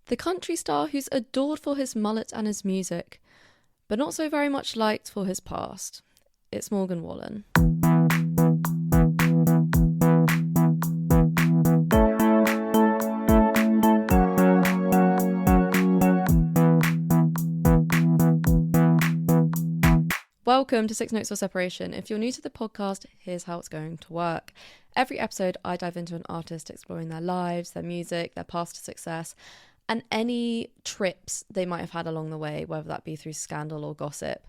The country star who's adored for his mullet and his music, but not so very much liked for his past. It's Morgan Wallen. Welcome to 6 Notes for Separation. If you're new to the podcast, here's how it's going to work. Every episode, I dive into an artist exploring their lives, their music, their path to success, and any trips they might have had along the way, whether that be through scandal or gossip.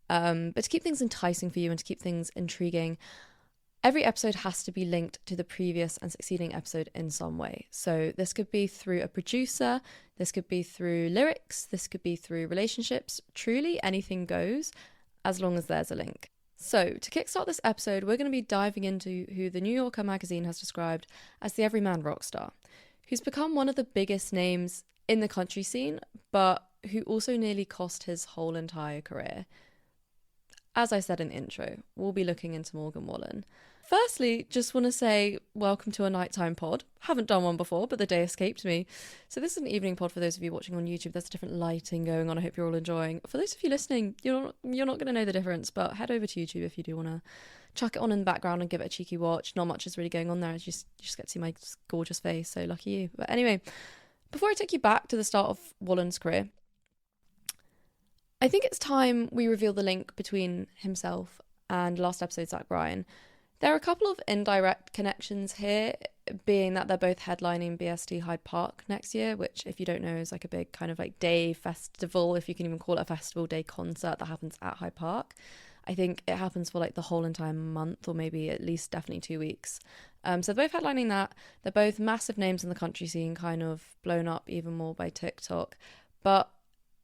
But to keep things enticing for you and to keep things intriguing, every episode has to be linked to the previous and succeeding episode in some way. So this could be through a producer, this could be through lyrics, this could be through relationships. Truly, anything goes, as long as there's a link. So, to kickstart this episode, we're going to be diving into who the New Yorker magazine has described as the everyman rock star, who's become one of the biggest names in the country scene, but who also nearly cost his whole entire career. As I said in the intro, we'll be looking into Morgan Wallen. Firstly, just want to say welcome to a nighttime pod. Haven't done one before, but the day escaped me. So this is an evening pod for those of you watching on YouTube. There's different lighting going on. I hope you're all enjoying. For those of you listening, you're not going to know the difference, but head over to YouTube if you do want to chuck it on in the background and give it a cheeky watch. Not much is really going on there. You just get to see my gorgeous face, so lucky you. But anyway, before I take you back to the start of Wallen's career, I think it's time we reveal the link between himself and last episode Zach Bryan. There are a couple of indirect connections here, being that they're both headlining BSD Hyde Park next year, which, if you don't know, is like a big kind of like day festival, if you can even call it a festival, day concert that happens at Hyde Park. I think it happens for like the whole entire month, or maybe at least definitely 2 weeks. So they're both headlining that. They're both massive names in the country scene, kind of blown up even more by TikTok. But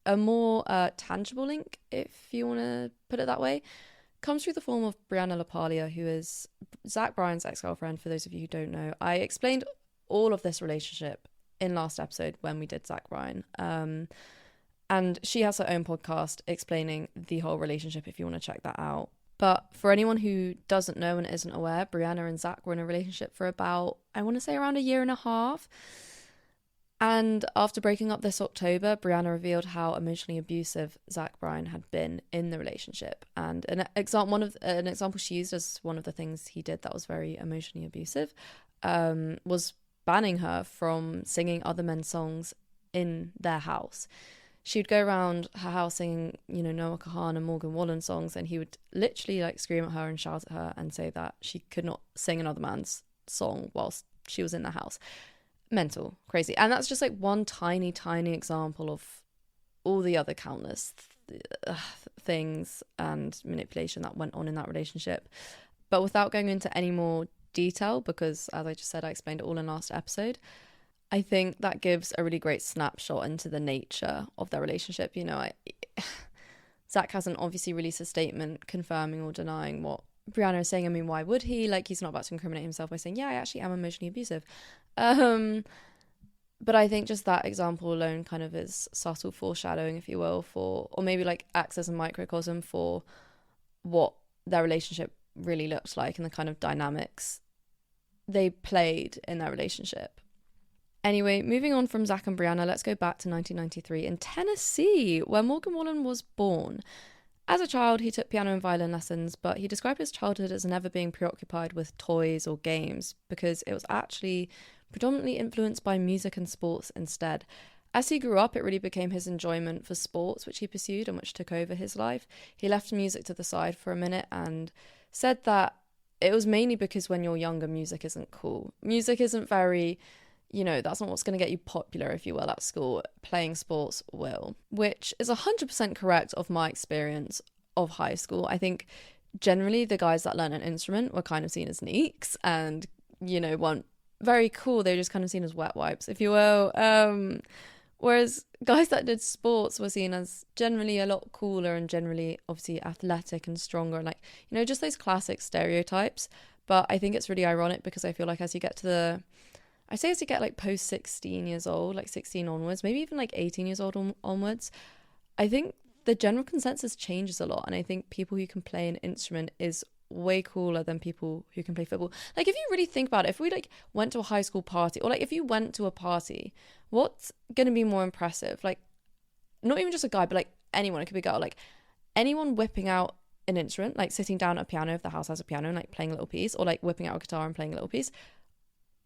a more tangible link, if you want to put it that way, comes through the form of Brianna LaPaglia, who is Zach Bryan's ex-girlfriend, for those of you who don't know. I explained all of this relationship in last episode when we did Zach Bryan. And she has her own podcast explaining the whole relationship if you want to check that out. But for anyone who doesn't know and isn't aware, Brianna and Zach were in a relationship for about, I want to say around 1.5 years. And after breaking up this October, Brianna revealed how emotionally abusive Zach Bryan had been in the relationship. And an example she used as one of the things he did that was very emotionally abusive was banning her from singing other men's songs in their house. She'd go around her house singing, Noah Kahan and Morgan Wallen songs, and he would literally like scream at her and shout at her and say that she could not sing another man's song whilst she was in the house. Mental, crazy. And that's just like one tiny example of all the other countless things and manipulation that went on in that relationship. But without going into any more detail, because as I just said, I explained it all in last episode, I think that gives a really great snapshot into the nature of their relationship. Zach hasn't obviously released a statement confirming or denying what Brianna is saying. I mean, why would he? Like, he's not about to incriminate himself by saying, yeah, I actually am emotionally abusive. But I think just that example alone kind of is subtle foreshadowing, if you will, or maybe like acts as a microcosm for what their relationship really looked like and the kind of dynamics they played in their relationship. Anyway, moving on from Zach and Brianna, let's go back to 1993 in Tennessee, where Morgan Wallen was born. As a child, he took piano and violin lessons, but he described his childhood as never being preoccupied with toys or games because it was actually predominantly influenced by music and sports instead. As he grew up, it really became his enjoyment for sports, which he pursued and which took over his life. He left music to the side for a minute and said that it was mainly because when you're younger, music isn't cool. Music isn't very, that's not what's going to get you popular, if you will, at school. Playing sports will, which is 100% correct of my experience of high school. I think generally the guys that learn an instrument were kind of seen as neeks and, weren't very cool. They were just kind of seen as wet wipes, if you will. Whereas guys that did sports were seen as generally a lot cooler and generally obviously athletic and stronger, like, just those classic stereotypes. But I think it's really ironic because I feel like as you get like post 16 years old, like 16 onwards, maybe even like 18 years old onwards, I think the general consensus changes a lot. And I think people who can play an instrument is way cooler than people who can play football. Like, if you really think about it, if we like went to a high school party, or like if you went to a party, what's going to be more impressive? Like, not even just a guy, but like anyone, it could be a girl, like anyone whipping out an instrument, like sitting down at a piano if the house has a piano and like playing a little piece, or like whipping out a guitar and playing a little piece,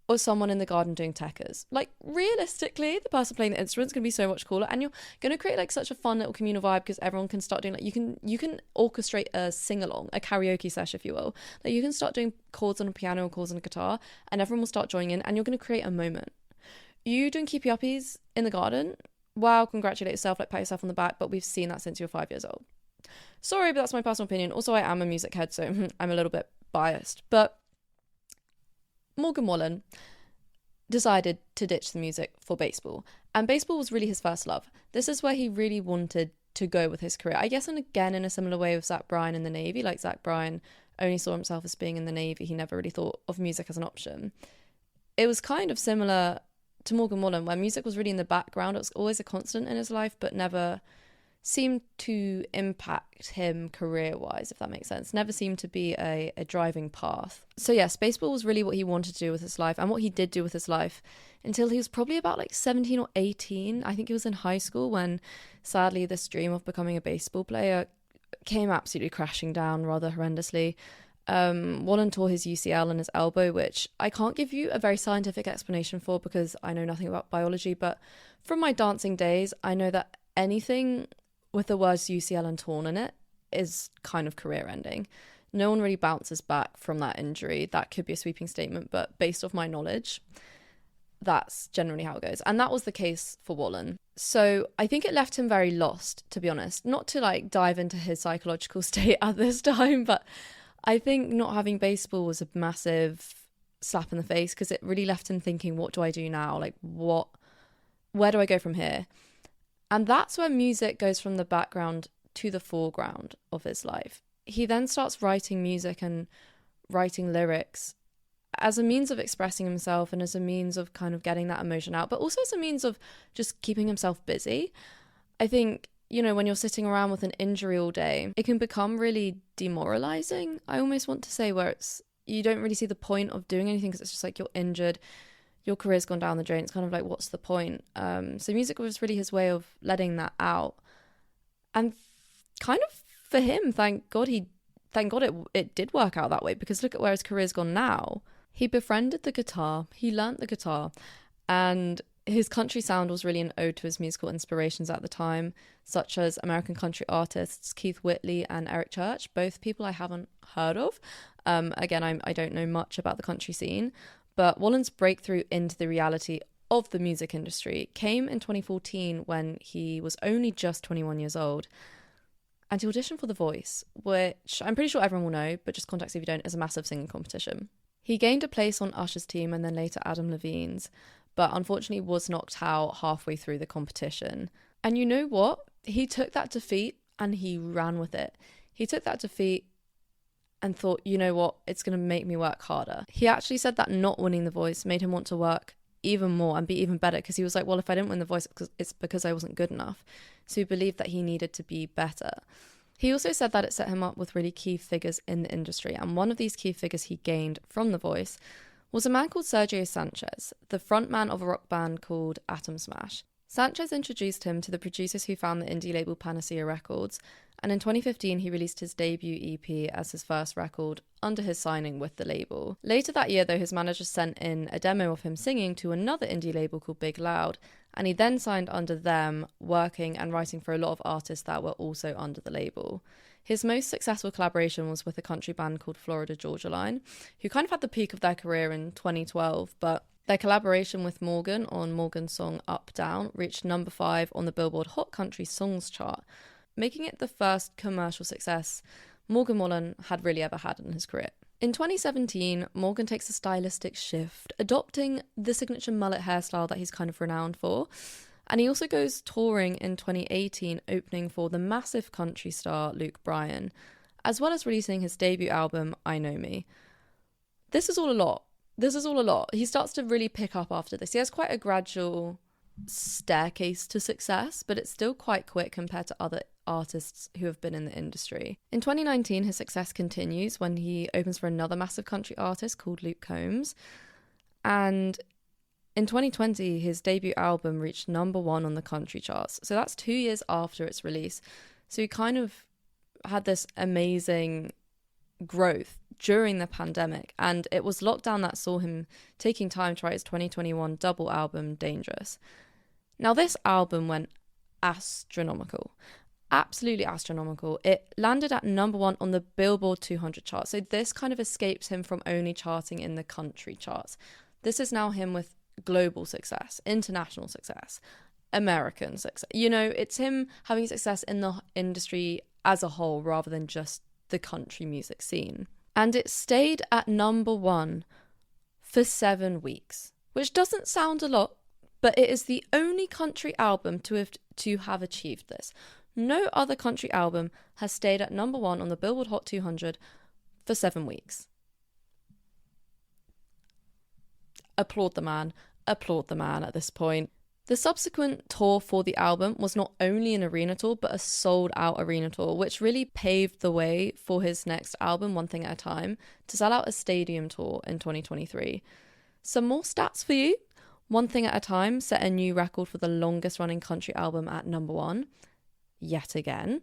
or someone in the garden doing techers. Like, realistically, the person playing the instrument's going to be so much cooler, and you're going to create like such a fun little communal vibe because everyone can start doing like, you can orchestrate a sing-along, a karaoke sesh, if you will. Like, you can start doing chords on a piano or chords on a guitar, and everyone will start joining in, and you're going to create a moment. You doing keepy uppies in the garden, wow, congratulate yourself, like pat yourself on the back, but we've seen that since you were 5 years old. Sorry, but that's my personal opinion. Also, I am a music head, so I'm a little bit biased, but Morgan Wallen decided to ditch the music for baseball, and baseball was really his first love. This is where he really wanted to go with his career, I guess. And again, in a similar way with Zach Bryan in the Navy, like Zach Bryan only saw himself as being in the Navy, he never really thought of music as an option. It was kind of similar to Morgan Wallen, where music was really in the background. It was always a constant in his life, but never seemed to impact him career-wise, if that makes sense. Never seemed to be a driving path. So yes, baseball was really what he wanted to do with his life, and what he did do with his life until he was probably about like 17 or 18. I think he was in high school when, sadly, this dream of becoming a baseball player came absolutely crashing down rather horrendously. Wallen tore his UCL in his elbow, which I can't give you a very scientific explanation for because I know nothing about biology, but from my dancing days, I know that anything with the words UCL and torn in it is kind of career ending. No one really bounces back from that injury. That could be a sweeping statement, but based off my knowledge, that's generally how it goes. And that was the case for Wallen. So I think it left him very lost, to be honest. Not to like dive into his psychological state at this time, but I think not having baseball was a massive slap in the face because it really left him thinking, what do I do now? Like, where do I go from here? And that's where music goes from the background to the foreground of his life. He then starts writing music and writing lyrics as a means of expressing himself and as a means of kind of getting that emotion out, but also as a means of just keeping himself busy. I think, you know, when you're sitting around with an injury all day, it can become really demoralizing, I almost want to say, where you don't really see the point of doing anything because it's just like you're injured, your career's gone down the drain. It's kind of like, what's the point? So music was really his way of letting that out. And kind of for him, thank God it did work out that way, because look at where his career's gone now. He befriended the guitar, he learnt the guitar, and his country sound was really an ode to his musical inspirations at the time, such as American country artists Keith Whitley and Eric Church, both people I haven't heard of. Again, I don't know much about the country scene, but Wallen's breakthrough into the reality of the music industry came in 2014 when he was only just 21 years old. And he auditioned for The Voice, which I'm pretty sure everyone will know, but just context if you don't, is a massive singing competition. He gained a place on Usher's team and then later Adam Levine's, but unfortunately was knocked out halfway through the competition. And you know what? He took that defeat and he ran with it. He took that defeat and thought, you know what, it's going to make me work harder. He actually said that not winning The Voice made him want to work even more and be even better, because he was like, well, if I didn't win The Voice, it's because I wasn't good enough. So he believed that he needed to be better. He also said that it set him up with really key figures in the industry, and one of these key figures he gained from The Voice was a man called Sergio Sanchez, the frontman of a rock band called Atom Smash. Sanchez introduced him to the producers who found the indie label Panacea Records, and in 2015 he released his debut EP as his first record under his signing with the label. Later that year, though, his manager sent in a demo of him singing to another indie label called Big Loud, and he then signed under them, working and writing for a lot of artists that were also under the label. His most successful collaboration was with a country band called Florida Georgia Line, who kind of had the peak of their career in 2012, but their collaboration with Morgan on Morgan's song Up Down reached number 5 on the Billboard Hot Country Songs chart, making it the first commercial success Morgan Wallen had really ever had in his career. In 2017, Morgan takes a stylistic shift, adopting the signature mullet hairstyle that he's kind of renowned for. And he also goes touring in 2018, opening for the massive country star Luke Bryan, as well as releasing his debut album, I Know Me. This is all a lot. He starts to really pick up after this. He has quite a gradual staircase to success, but it's still quite quick compared to other artists who have been in the industry. In 2019, his success continues when he opens for another massive country artist called Luke Combs. And in 2020, his debut album reached number 1 on the country charts. So that's 2 years after its release. So he kind of had this amazing growth during the pandemic, and it was lockdown that saw him taking time to write his 2021 double album Dangerous. Now this album went astronomical, absolutely astronomical. It landed at number 1 on the Billboard 200 chart, so this kind of escapes him from only charting in the country charts. This is now him with global success, international success, American success. You know, it's him having success in the industry as a whole rather than just the country music scene. And it stayed at number 1 for 7 weeks, which doesn't sound a lot, but it is the only country album to have achieved this. No other country album has stayed at number 1 on the Billboard Hot 200 for 7 weeks. Applaud the man at this point. The subsequent tour for the album was not only an arena tour, but a sold-out arena tour, which really paved the way for his next album, One Thing at a Time, to sell out a stadium tour in 2023. Some more stats for you. One Thing at a Time set a new record for the longest-running country album at number 1, yet again,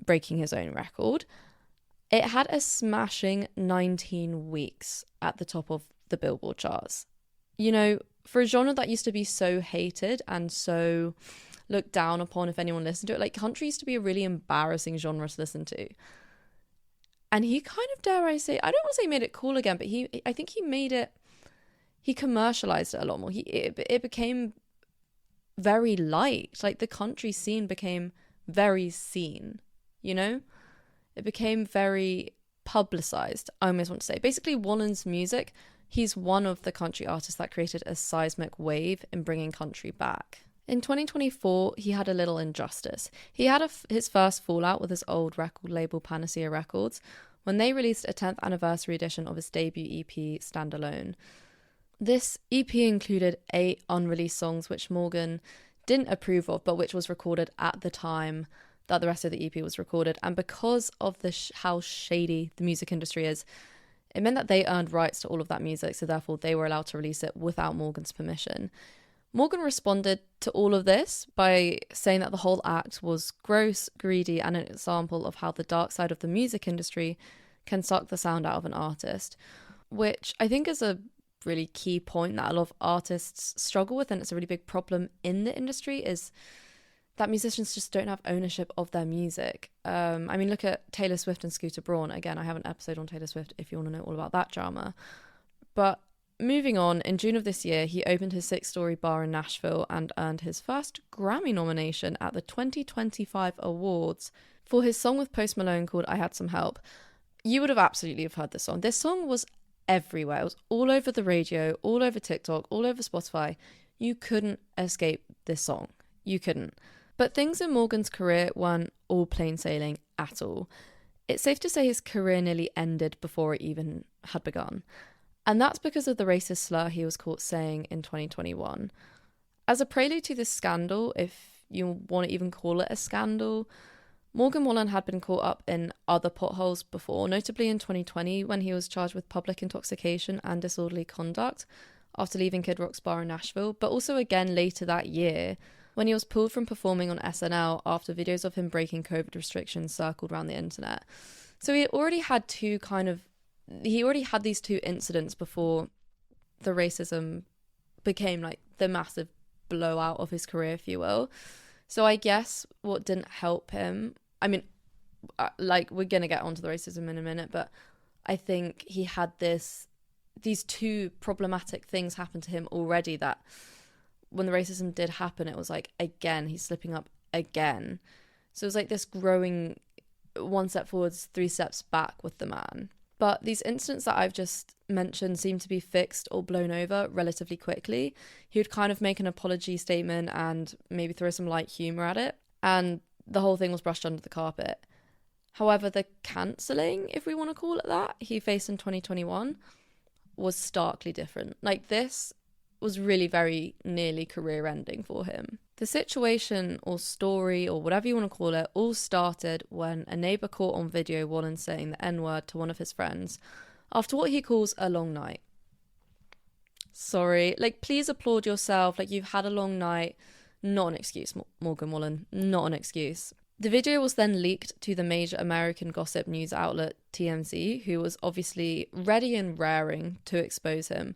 breaking his own record. It had a smashing 19 weeks at the top of the Billboard charts. You know, for a genre that used to be so hated and so looked down upon if anyone listened to it, like country used to be a really embarrassing genre to listen to. And he kind of, dare I say, I don't want to say made it cool again, but I think he commercialized it a lot more. It became very light. Like the country scene became very seen, you know? It became very publicized, I almost want to say. Basically, Wallen's music, he's one of the country artists that created a seismic wave in bringing country back. In 2024, he had a little injustice. He had his first fallout with his old record label Panacea Records when they released a 10th anniversary edition of his debut EP, Standalone. This EP included 8 unreleased songs which Morgan didn't approve of, but which was recorded at the time that the rest of the EP was recorded. And because of how shady the music industry is, it meant that they earned rights to all of that music, so therefore they were allowed to release it without Morgan's permission. Morgan responded to all of this by saying that the whole act was gross, greedy, and an example of how the dark side of the music industry can suck the sound out of an artist, which I think is a really key point that a lot of artists struggle with, and it's a really big problem in the industry, is that musicians just don't have ownership of their music. I mean, look at Taylor Swift and Scooter Braun. Again, I have an episode on Taylor Swift if you want to know all about that drama. But moving on, in June of this year, he opened his 6-story bar in Nashville and earned his first Grammy nomination at the 2025 Awards for his song with Post Malone called I Had Some Help. You would have absolutely have heard this song. This song was everywhere. It was all over the radio, all over TikTok, all over Spotify. You couldn't escape this song. You couldn't. But things in Morgan's career weren't all plain sailing at all. It's safe to say his career nearly ended before it even had begun. And that's because of the racist slur he was caught saying in 2021. As a prelude to this scandal, if you want to even call it a scandal, Morgan Wallen had been caught up in other potholes before, notably in 2020 when he was charged with public intoxication and disorderly conduct after leaving Kid Rock's bar in Nashville, but also again later that year when he was pulled from performing on SNL after videos of him breaking COVID restrictions circled around the internet. So he already had these 2 incidents before the racism became like the massive blowout of his career, if you will. So I guess what didn't help him, I mean, like we're going to get onto the racism in a minute, but I think he had these 2 problematic things happen to him already that when the racism did happen, it was like, again, he's slipping up again. So it was like this growing 1 step forwards, 3 steps back with the man. But these incidents that I've just mentioned seem to be fixed or blown over relatively quickly. He would kind of make an apology statement and maybe throw some light humour at it, and the whole thing was brushed under the carpet. However, the cancelling, if we want to call it that, he faced in 2021 was starkly different. Like, this was really very nearly career ending for him. The situation or story or whatever you want to call it all started when a neighbour caught on video Wallen saying the N-word to one of his friends after what he calls a long night. Sorry, like, please applaud yourself. Like, you've had a long night. Not an excuse, Morgan Wallen. Not an excuse. The video was then leaked to the major American gossip news outlet TMZ, who was obviously ready and raring to expose him.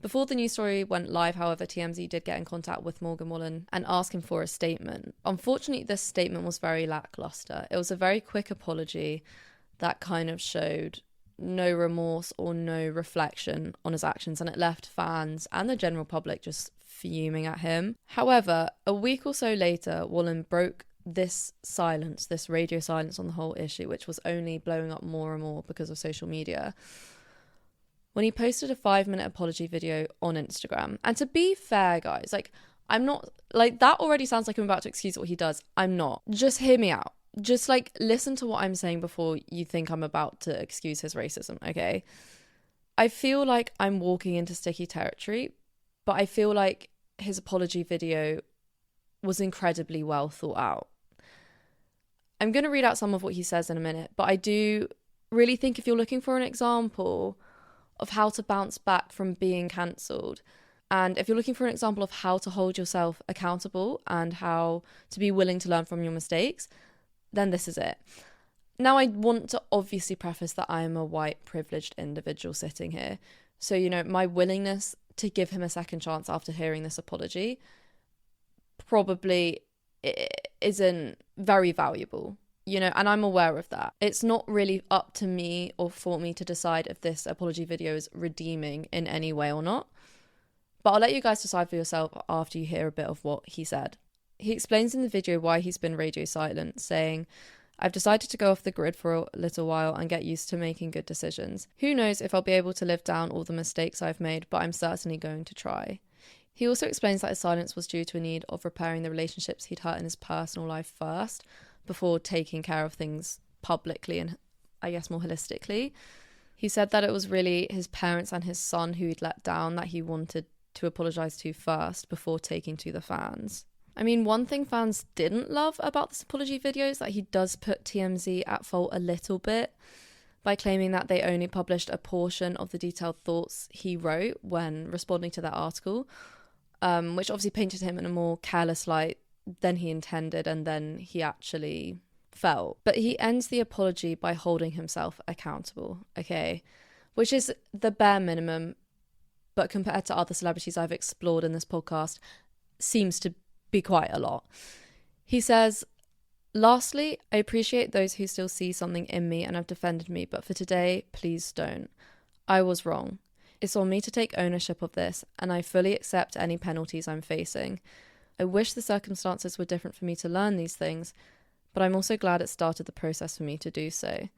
Before the news story went live, however, TMZ did get in contact with Morgan Wallen and ask him for a statement. Unfortunately, this statement was very lackluster. It was a very quick apology that kind of showed no remorse or no reflection on his actions, and it left fans and the general public just fuming at him. However, a week or so later, Wallen broke this silence, this radio silence on the whole issue, which was only blowing up more and more because of social media, when he posted a 5-minute apology video on Instagram. And to be fair, guys, like, I'm not, like, that already sounds like I'm about to excuse what he does. I'm not. Just hear me out. Just, like, listen to what I'm saying before you think I'm about to excuse his racism, okay? I feel like I'm walking into sticky territory, but I feel like his apology video was incredibly well thought out. I'm going to read out some of what he says in a minute, but I do really think if you're looking for an example of how to bounce back from being cancelled, and if you're looking for an example of how to hold yourself accountable and how to be willing to learn from your mistakes, then this is it. Now, I want to obviously preface that I am a white privileged individual sitting here. So, you know, my willingness to give him a second chance after hearing this apology probably isn't very valuable, you know, and I'm aware of that. It's not really up to me or for me to decide if this apology video is redeeming in any way or not. But I'll let you guys decide for yourself after you hear a bit of what he said. He explains in the video why he's been radio silent, saying, "I've decided to go off the grid for a little while and get used to making good decisions. Who knows if I'll be able to live down all the mistakes I've made, but I'm certainly going to try." He also explains that his silence was due to a need of repairing the relationships he'd hurt in his personal life first, before taking care of things publicly and, I guess, more holistically. He said that it was really his parents and his son who he'd let down that he wanted to apologise to first before taking to the fans. I mean, one thing fans didn't love about this apology video is that he does put TMZ at fault a little bit by claiming that they only published a portion of the detailed thoughts he wrote when responding to that article, which obviously painted him in a more careless light than he intended and then he actually felt. But he ends the apology by holding himself accountable, okay? Which is the bare minimum, but compared to other celebrities I've explored in this podcast, seems to be quite a lot. He says, "Lastly, I appreciate those who still see something in me and have defended me, but for today, please don't. I was wrong. It's on me to take ownership of this, and I fully accept any penalties I'm facing. I wish the circumstances were different for me to learn these things, but I'm also glad it started the process for me to do so."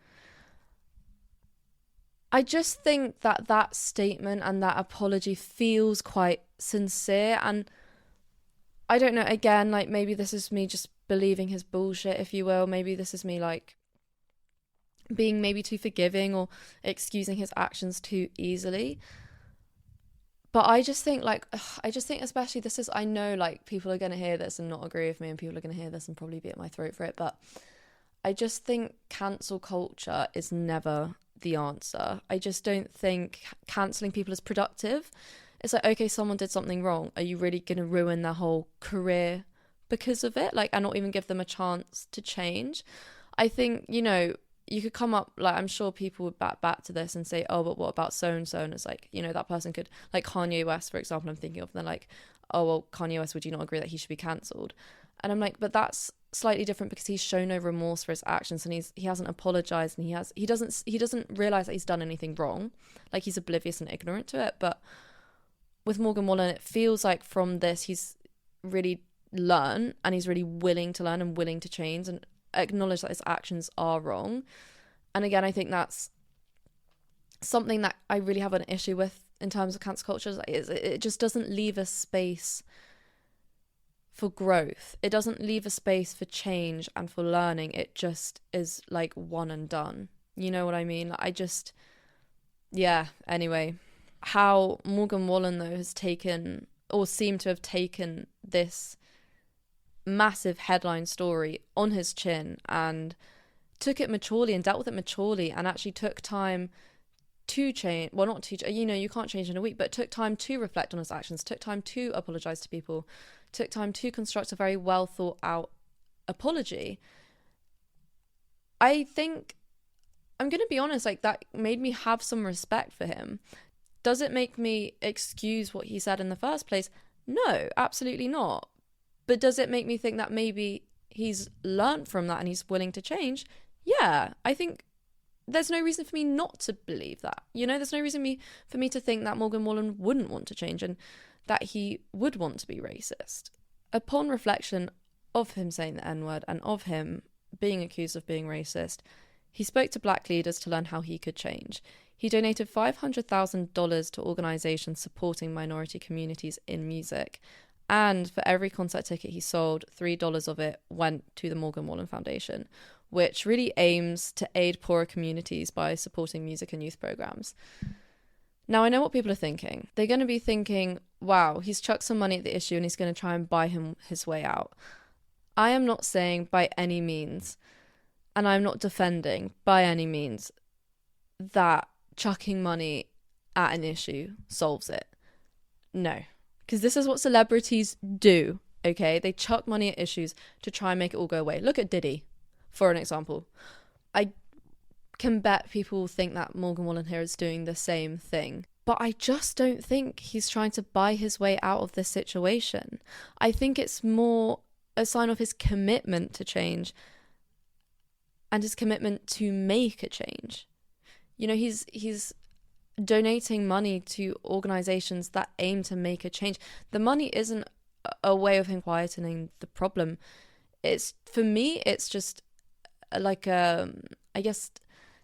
I just think that that statement and that apology feels quite sincere, and I don't know, again, like, maybe this is me just believing his bullshit, if you will. Maybe this is me, like, being maybe too forgiving or excusing his actions too easily. But I just think, like, especially this is, I know, like, people are going to hear this and not agree with me, and people are going to hear this and probably be at my throat for it, but I just think cancel culture is never the answer. I just don't think cancelling people is productive. It's like, okay, someone did something wrong. Are you really going to ruin their whole career because of it? Like, and not even give them a chance to change? I think, you know, you could come up, like, I'm sure people would back to this and say, oh, but what about so-and-so? And it's like, you know, that person could, like Kanye West, for example, I'm thinking of, and they're like, oh, well, Kanye West, would you not agree that he should be cancelled? And I'm like, but that's slightly different because he's shown no remorse for his actions, and he hasn't apologized, and he doesn't realize that he's done anything wrong. Like, he's oblivious and ignorant to it. But with Morgan Wallen, it feels like from this, he's really learned, and he's really willing to learn and willing to change and acknowledge that his actions are wrong. And again, I think that's something that I really have an issue with in terms of cancel culture. It just doesn't leave a space for growth. It doesn't leave a space for change and for learning. It just is like one and done. You know what I mean? Anyway, how Morgan Wallen, though, has taken, or seemed to have taken, this massive headline story on his chin and took it maturely and dealt with it maturely and actually took time to change. Well, not to, you can't change in a week, but took time to reflect on his actions, took time to apologize to people, took time to construct a very well thought out apology. I think, I'm going to be honest, like, that made me have some respect for him. Does it make me excuse what he said in the first place? No, absolutely not. But does it make me think that maybe he's learned from that and he's willing to change? Yeah, I think there's no reason for me not to believe that. There's no reason for me to think that Morgan Wallen wouldn't want to change and that he would want to be racist. Upon reflection of him saying the N-word and of him being accused of being racist, he spoke to black leaders to learn how he could change. He donated $500,000 to organisations supporting minority communities in music. And for every concert ticket he sold, $3 of it went to the Morgan Wallen Foundation, which really aims to aid poorer communities by supporting music and youth programs. Now, I know what people are thinking. They're going to be thinking, wow, he's chucked some money at the issue and he's going to try and buy him his way out. I am not saying by any means, and I'm not defending by any means, that chucking money at an issue solves it. No, because this is what celebrities do, okay? They chuck money at issues to try and make it all go away. Look at Diddy, for an example. I can bet people think that Morgan Wallen here is doing the same thing. But I just don't think he's trying to buy his way out of this situation. I think it's more a sign of his commitment to change and his commitment to make a change. He's donating money to organizations that aim to make a change. The money isn't a way of him quietening the problem. For me, it's just like, I guess,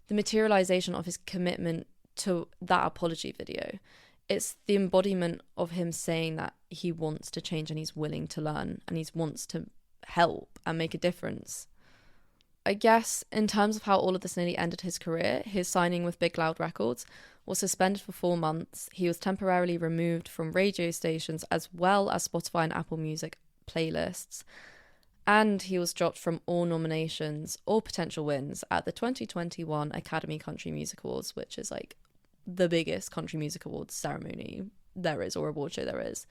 the materialization of his commitment to that apology video. It's the embodiment of him saying that he wants to change and he's willing to learn and he wants to help and make a difference. I guess in terms of how all of this nearly ended his career, his signing with Big Loud Records was suspended for 4 months. He was temporarily removed from radio stations as well as Spotify and Apple Music playlists. And he was dropped from all nominations or potential wins at the 2021 Academy Country Music Awards, which is like the biggest country music awards ceremony there is, or award show there is.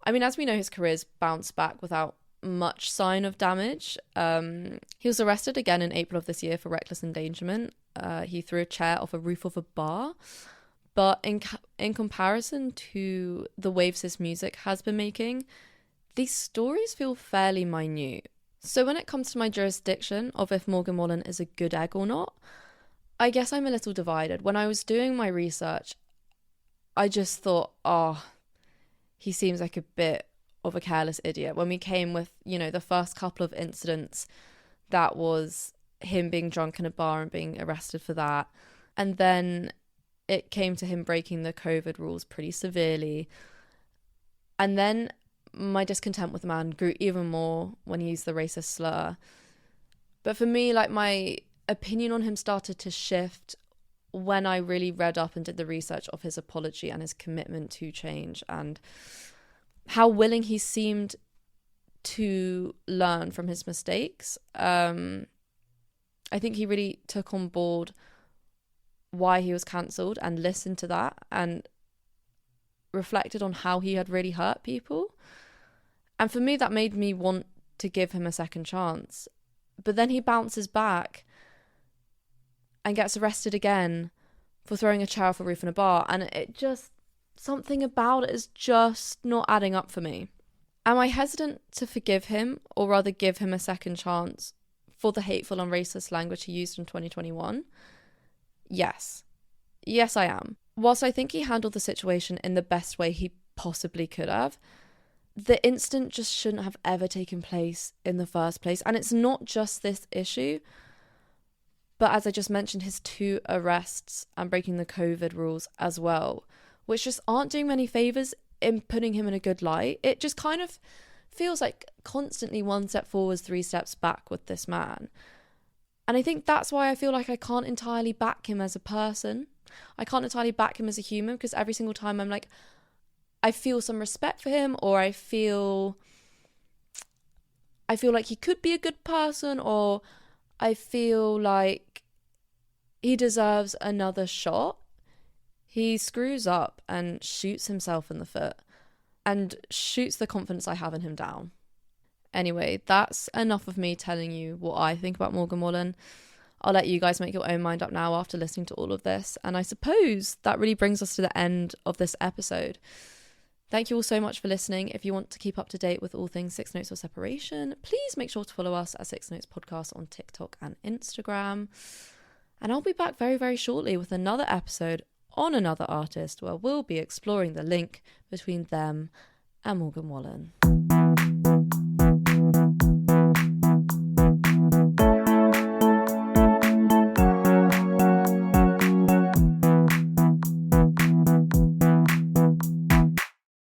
I mean, as we know, his career's bounced back without much sign of damage. He was arrested again in April of this year for reckless endangerment. He threw a chair off a roof of a bar. But in comparison to the waves his music has been making, these stories feel fairly minute. So when it comes to my jurisdiction of if Morgan Wallen is a good egg or not, I guess I'm a little divided. When I was doing my research, I just thought, he seems like a bit of a careless idiot. When we came with, the first couple of incidents, that was him being drunk in a bar and being arrested for that. And then it came to him breaking the COVID rules pretty severely. And then my discontent with the man grew even more when he used the racist slur. But for me, like, my opinion on him started to shift when I really read up and did the research of his apology and his commitment to change and how willing he seemed to learn from his mistakes. I think he really took on board why he was cancelled and listened to that and reflected on how he had really hurt people. And for me, that made me want to give him a second chance. But then he bounces back and gets arrested again for throwing a chair off a roof in a bar. And it just, something about it is just not adding up for me. Am I hesitant to forgive him, or rather give him a second chance for the hateful and racist language he used in 2021? Yes. Yes, I am. Whilst I think he handled the situation in the best way he possibly could have, the incident just shouldn't have ever taken place in the first place. And it's not just this issue, but as I just mentioned, his 2 arrests and breaking the COVID rules as well, which just aren't doing many favours in putting him in a good light. It just kind of feels like constantly 1 step forwards, 3 steps back with this man. And I think that's why I feel like I can't entirely back him as a person. I can't entirely back him as a human, because every single time I'm like, I feel some respect for him, or I feel I feel like he could be a good person, or I feel like he deserves another shot. He screws up and shoots himself in the foot and shoots the confidence I have in him down. Anyway, that's enough of me telling you what I think about Morgan Wallen. I'll let you guys make your own mind up now after listening to all of this. And I suppose that really brings us to the end of this episode. Thank you all so much for listening. If you want to keep up to date with all things Six Notes or Separation, please make sure to follow us at Six Notes Podcast on TikTok and Instagram. And I'll be back very, very shortly with another episode on another artist where we'll be exploring the link between them and Morgan Wallen.